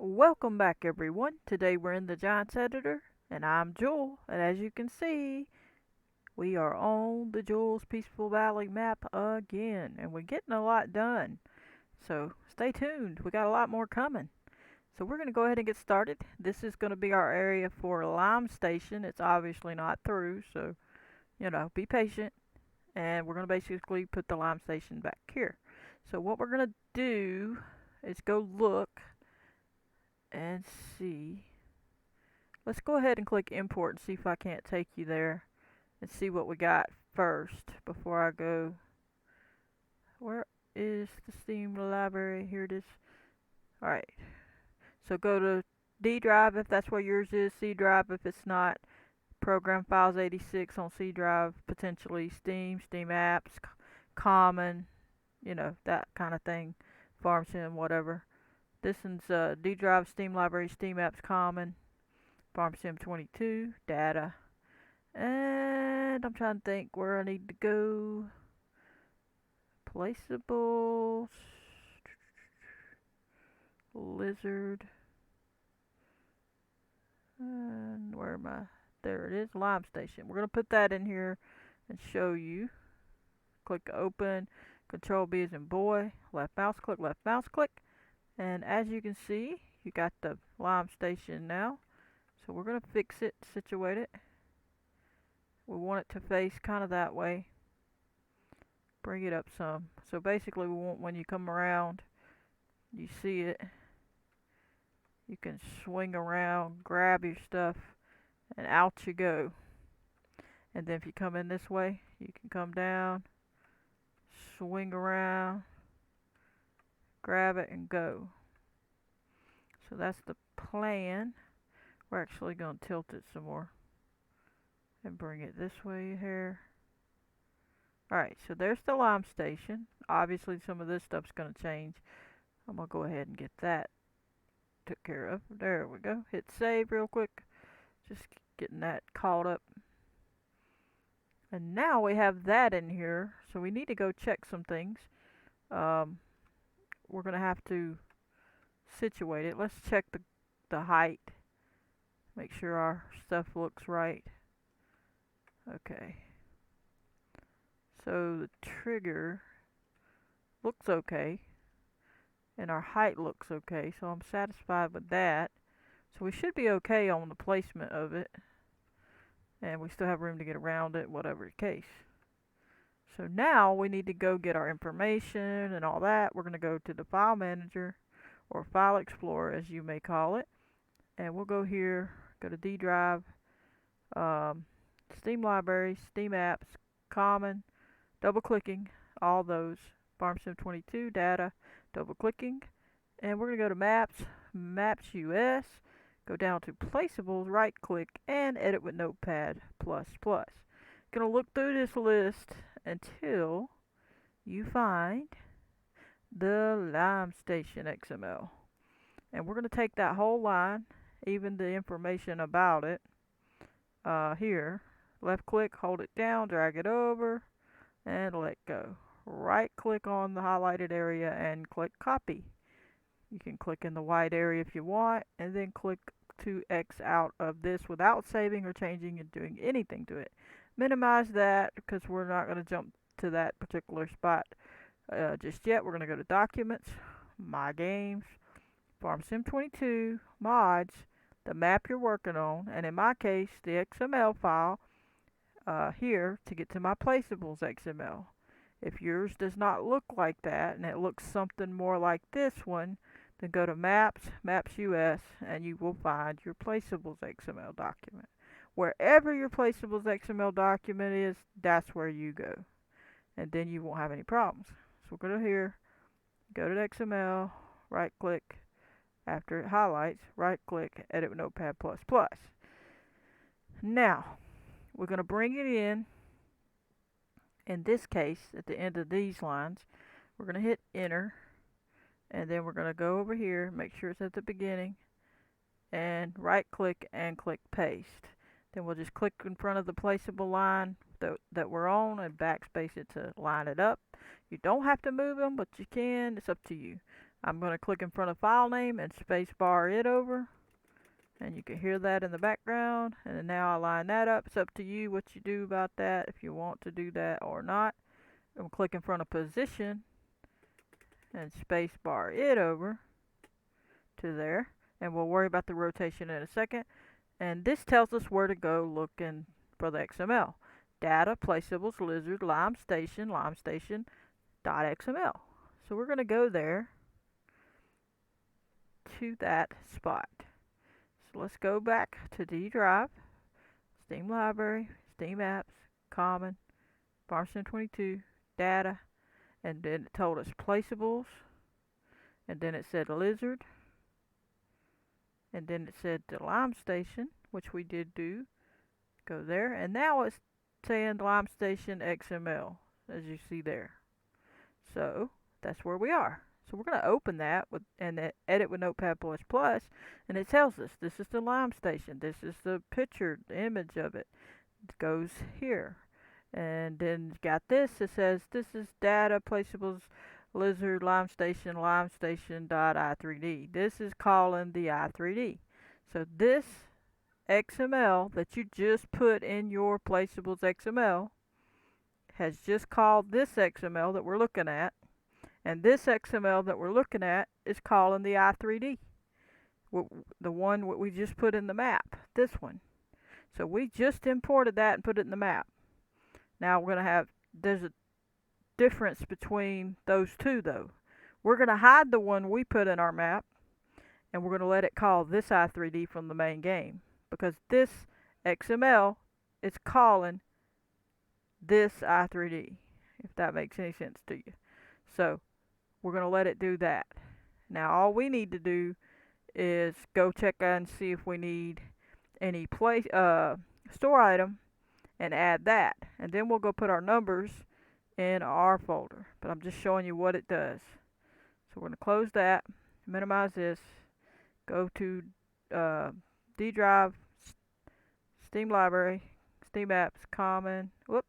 Welcome back everyone. Today we're in the Giants editor and I'm Jewel, and as you can see we are on the Jewel's Peaceful Valley map again, and we're getting a lot done. So stay tuned, we got a lot more coming. So we're going to go ahead and get started. This is going to be our area for Lime Station. It's obviously not through, so be patient, and we're going to basically put the Lime Station back here. So what we're going to do is go look and see. Let's go ahead and click import and see if I can't take you there and see what we got first before I go. Where is the Steam library? Here it is. Alright, so go to D drive if that's where yours is, C drive if it's not, program files 86 on C drive, potentially Steam apps, common, that kind of thing, farm sim, whatever. This one's D drive, Steam library, Steam apps, common, farm sim 22, data. And I'm trying to think where I need to go. Placeables. Lizard. And where am I? There it is. Lime Station. We're going to put that in here and show you. Click open. Control B as in boy. Left mouse click, left mouse click. And as you can see, you got the Lime Station now. So we're going to fix it, situate it. We want it to face kind of that way. Bring it up some. So basically we want, when you come around, you see it, you can swing around, grab your stuff, and out you go. And then if you come in this way, you can come down, swing around, grab it, and go. So that's the plan. We're actually going to tilt it some more and bring it this way here. Alright, so there's the Lime Station. Obviously some of this stuff's going to change. I'm going to go ahead and get that took care of. There we go. Hit save real quick. Just getting that caught up. And now we have that in here. So we need to go check some things. We're going to have to situate it. Let's check the height. Make sure our stuff looks right. Okay. So the trigger looks okay. And our height looks okay. So I'm satisfied with that. So we should be okay on the placement of it. And we still have room to get around it, whatever the case. So now we need to go get our information and all that. We're going to go to the file manager, or file explorer as you may call it. And we'll go here, go to D drive, Steam library, Steam apps, common, double clicking, all those, FarmSim 22, data, double clicking. And we're going to go to maps, maps US, go down to placeables, right click, and edit with notepad++. Gonna look through this list until you find the Lime Station XML. And we're gonna take that whole line, even the information about it, here, left click, hold it down, drag it over, and let go. Right click on the highlighted area and click copy. You can click in the white area if you want, and then click to X out of this without saving or changing and doing anything to it. Minimize that because we're not going to jump to that particular spot just yet. We're going to go to Documents, My Games, FarmSim 22, Mods, the map you're working on, and in my case, the XML file here to get to my Placeables XML. If yours does not look like that and it looks something more like this one, then go to Maps, Maps US, and you will find your Placeables XML document. Wherever your Placeables XML document is, that's where you go. And then you won't have any problems. So we'll go to here, go to XML, right click, after it highlights, right click, edit with Notepad++. Now, we're going to bring it in this case, at the end of these lines, we're going to hit enter, and then we're going to go over here, make sure it's at the beginning, and right click and click paste. Then we'll just click in front of the placeable line that we're on and backspace it to line it up. You don't have to move them, but you can. It's up to you. I'm going to click in front of file name and space bar it over. And you can hear that in the background. And then now I line that up. It's up to you what you do about that, if you want to do that or not. I'm going to click in front of position and space bar it over to there. And we'll worry about the rotation in a second. And this tells us where to go looking for the XML. Data, placeables, lizard, lime station, .xml. So we're going to go there to that spot. So let's go back to D drive, Steam library, Steam apps, common, FS22, data, and then it told us placeables, and then it said lizard, and then it said the lime station, which we did do. Go there, and now it's saying lime station XML, as you see there. So that's where we are. So we're going to open that and edit with Notepad++, and it tells us this is the lime station. This is the picture, the image of it. It goes here. And then got this. It says this is data, placeables, lizard, limestation.i3d. This is calling the i3d. So this XML that you just put in your placeables XML has just called this XML that we're looking at, and this XML that we're looking at is calling the i3d, the one we just put in the map, this one. So we just imported that and put it in the map. Now we're going to have, there's a difference between those two though. We're going to hide the one we put in our map, and we're going to let it call this i3d from the main game, because this XML is calling this i3d, if that makes any sense to you. So we're going to let it do that. Now all we need to do is go check and see if we need any store item and add that, and then we'll go put our numbers in our folder. But I'm just showing you what it does. So we're going to close that, minimize this, go to D drive, Steam library, Steam apps, common, whoop,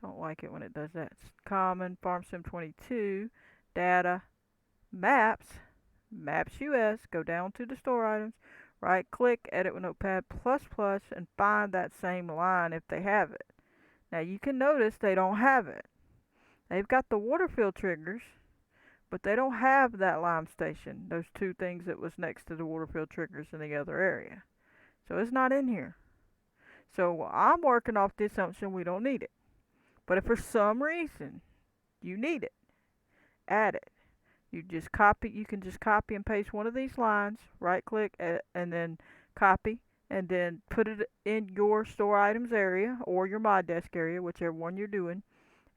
don't like it when it does that, common, FS22, data, maps, US, go down to the store items, right click, edit with Notepad++, and find that same line if they have it. Now you can notice they don't have it. They've got the water fill triggers, but they don't have that lime station, those two things that was next to the water fill triggers in the other area. So it's not in here. So I'm working off the assumption we don't need it. But if for some reason you need it, add it. You can just copy and paste one of these lines, right click, and then copy, and then put it in your store items area or your My Desk area, whichever one you're doing,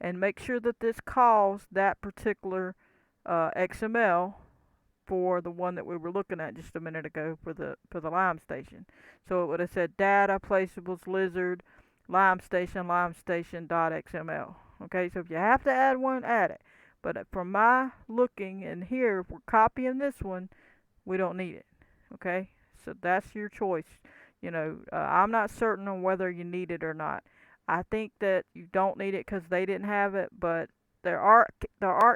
and make sure that this calls that particular XML for the one that we were looking at just a minute ago for the lime station. So it would have said data, placeables, lizard, lime station.xml. Okay, so if you have to add one, add it. But from my looking in here, if we're copying this one, we don't need it. Okay, so that's your choice. You know, I'm not certain on whether you need it or not. I think that you don't need it because they didn't have it, but there are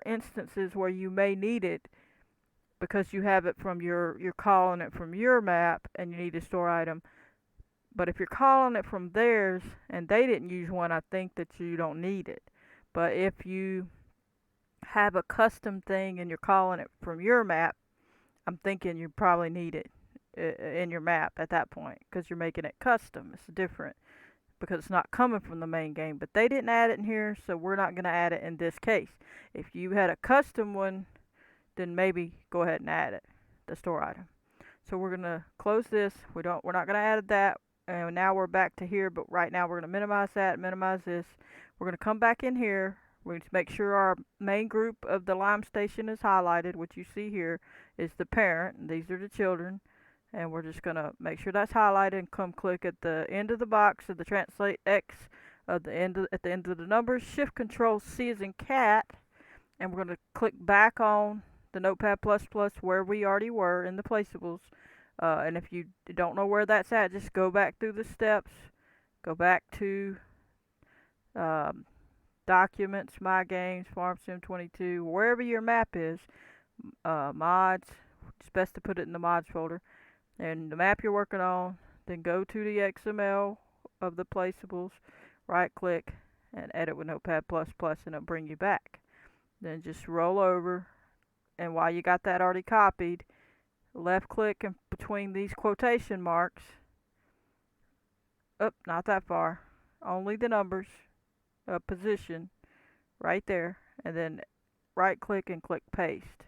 instances where you may need it because you have it from you're calling it from your map and you need a store item. But if you're calling it from theirs and they didn't use one, I think that you don't need it. But if you have a custom thing and you're calling it from your map, I'm thinking you probably need it in your map at that point because you're making it custom. It's different because it's not coming from the main game. But they didn't add it in here, so we're not going to add it in this case. If you had a custom one, then maybe go ahead and add it, the store item. So we're going to close this. We're not going to add that. And now we're back to here, but right now we're going to minimize that, minimize this. We're going to come back in here. We're going to make sure our main group of the lime station is highlighted. What you see here is the parent, and these are the children. And we're just going to make sure that's highlighted and come click at the end of the box of the translate X at the end of the numbers. Shift Control C as in cat, and we're going to click back on the Notepad++ where we already were in the placeables. And if you don't know where that's at, just go back through the steps. Go back to Documents, My Games, FS22, wherever your map is. mods. It's best to put it in the mods folder. And the map you're working on, then go to the XML of the placeables, right click, and edit with Notepad++, and it'll bring you back. Then just roll over, and while you got that already copied, left click in between these quotation marks. Not that far. Only the numbers, position, right there, and then right click and click paste.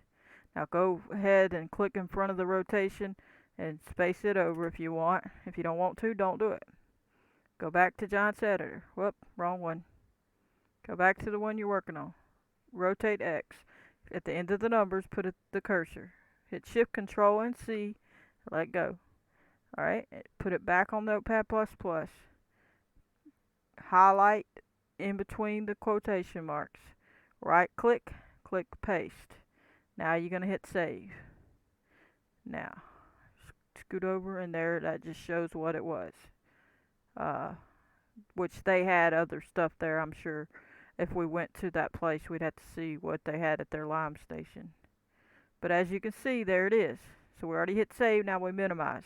Now go ahead and click in front of the rotation and space it over if you want. If you don't want to, don't do it. Go back to Giants Editor. Whoop, wrong one. Go back to the one you're working on. Rotate X. At the end of the numbers, put the cursor. Hit Shift Control and C. Let go. Alright, put it back on Notepad++. Highlight in between the quotation marks. Right click, click paste. Now you're going to hit save. Now, scoot over, and there, that just shows what it was. Which they had other stuff there, I'm sure. If we went to that place, we'd have to see what they had at their lime station. But as you can see, there it is. So we already hit save, now we minimize.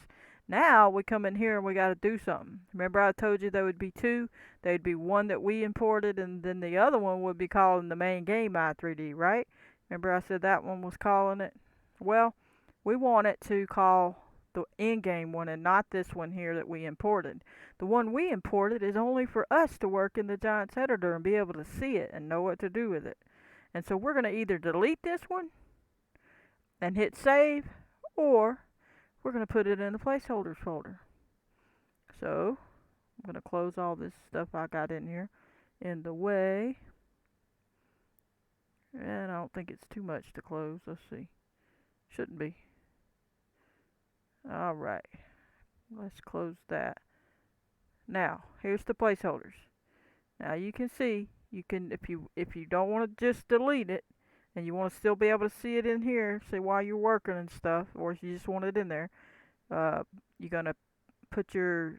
Now we come in here and we got to do something. Remember I told you there would be two? There'd be one that we imported, and then the other one would be calling the main game i3D, right? Remember I said that one was calling it? Well, we want it to call the in-game one and not this one here that we imported. The one we imported is only for us to work in the Giants editor and be able to see it and know what to do with it. And so we're going to either delete this one and hit save, or we're going to put it in the placeholders folder. So I'm going to close all this stuff I got in here in the way. And I don't think it's too much to close. Let's see. Shouldn't be. Alright. Let's close that. Now, here's the placeholders. Now you can see, you can, if you don't want to just delete it, and you want to still be able to see it in here, say while you're working and stuff, or if you just want it in there, you're going to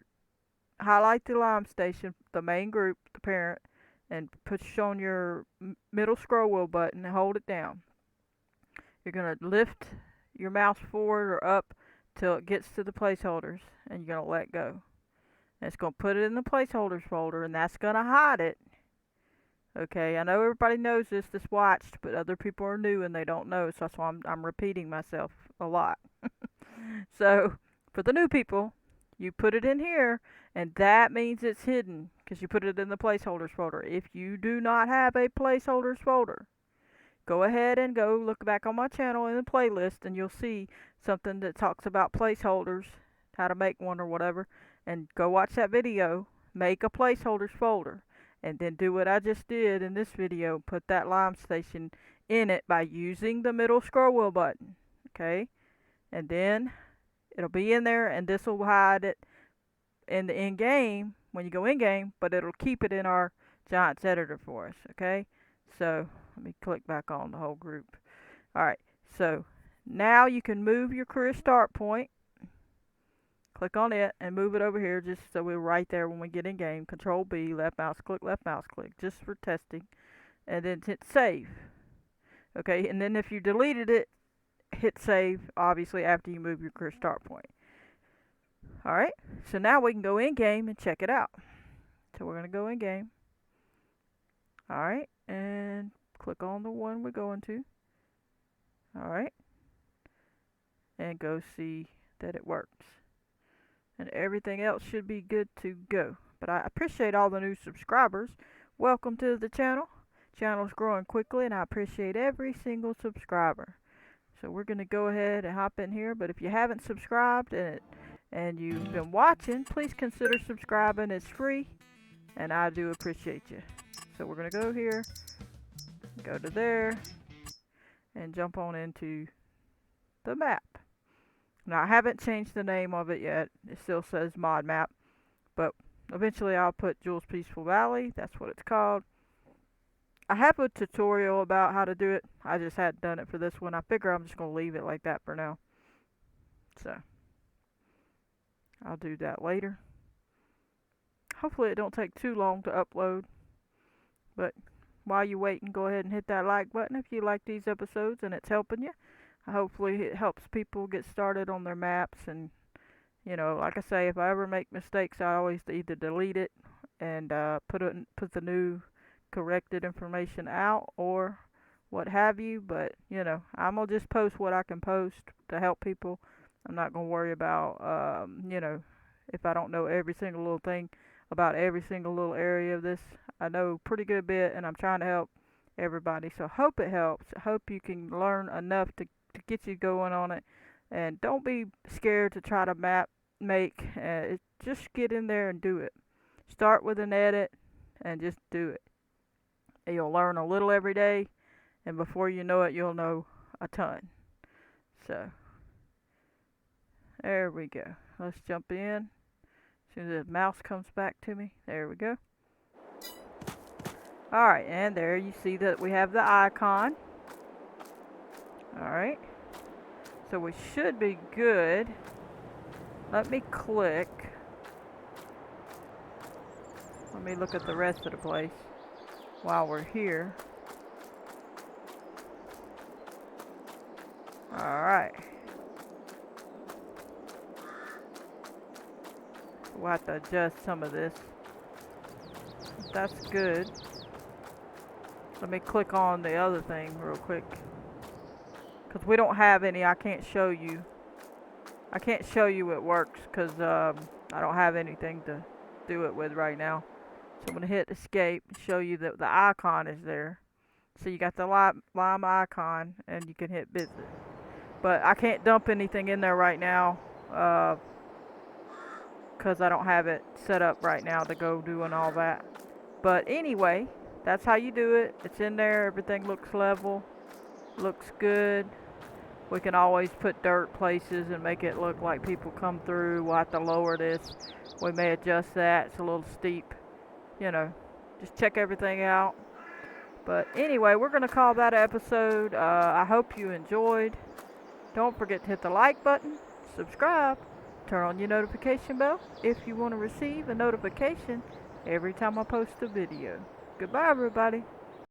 highlight the lime station, the main group, the parent, and push on your middle scroll wheel button and hold it down. You're going to lift your mouse forward or up till it gets to the placeholders, and you're going to let go. And it's going to put it in the placeholders folder, and that's going to hide it. Okay, I know everybody knows this that's watched, but other people are new and they don't know, so that's why I'm repeating myself a lot. So, for the new people, you put it in here, and that means it's hidden, because you put it in the placeholders folder. If you do not have a placeholders folder, go ahead and go look back on my channel in the playlist, and you'll see something that talks about placeholders, how to make one or whatever, and go watch that video, make a placeholders folder. And then do what I just did in this video, put that lime station in it by using the middle scroll wheel button, okay? And then it'll be in there, and this will hide it in the in-game, when you go in-game, but it'll keep it in our Giants editor for us, okay? So, let me click back on the whole group. Alright, so now you can move your career start point. Click on it and move it over here just so we're right there when we get in game. Control B, left mouse click, just for testing. And then hit save. Okay, and then if you deleted it, hit save, obviously, after you move your career start point. Alright, so now we can go in game and check it out. So we're going to go in game. Alright, and click on the one we're going to. Alright, and go see that it works. And everything else should be good to go. But I appreciate all the new subscribers. Welcome to the channel. Channel's growing quickly, and I appreciate every single subscriber. So we're going to go ahead and hop in here. But if you haven't subscribed and you've been watching, please consider subscribing. It's free, and I do appreciate you. So we're going to go here, go to there, and jump on into the map. Now, I haven't changed the name of it yet. It still says Mod Map. But eventually I'll put Jules Peaceful Valley. That's what it's called. I have a tutorial about how to do it. I just hadn't done it for this one. I figure I'm just going to leave it like that for now. So, I'll do that later. Hopefully it don't take too long to upload. But while you wait, go ahead and hit that like button if you like these episodes and it's helping you. Hopefully it helps people get started on their maps. And like I say, if I ever make mistakes, I always either delete it and put the new corrected information out, or what have you. But I'm gonna just post what I can post to help people. I'm not gonna worry about if I don't know every single little thing about every single little area of this. I know pretty good bit, and I'm trying to help everybody. So hope it helps. Hope you can learn enough to get you going on it. And don't be scared to try to make. Just get in there and do it. Start with an edit and just do it. And you'll learn a little every day, and before you know it, you'll know a ton. So there we go. Let's jump in. As soon as the mouse comes back to me, there we go. Alright, and there you see that we have the icon. Alright, so we should be good. Let me click. Let me look at the rest of the place while we're here. Alright. We'll have to adjust some of this. That's good. Let me click on the other thing real quick. Because we don't have any, I can't show you. I can't show you it works because I don't have anything to do it with right now. So I'm going to hit escape and show you that the icon is there. So you got the lime icon and you can hit visit. But I can't dump anything in there right now because I don't have it set up right now to go doing all that. But anyway, that's how you do it. It's in there. Everything looks level. Looks good. We can always put dirt places and make it look like people come through. We'll have to lower this. We may adjust that. It's a little steep. Just check everything out. But anyway, we're going to call that an episode. I hope you enjoyed. Don't forget to hit the like button, subscribe, turn on your notification bell if you want to receive a notification every time I post a video. Goodbye, everybody.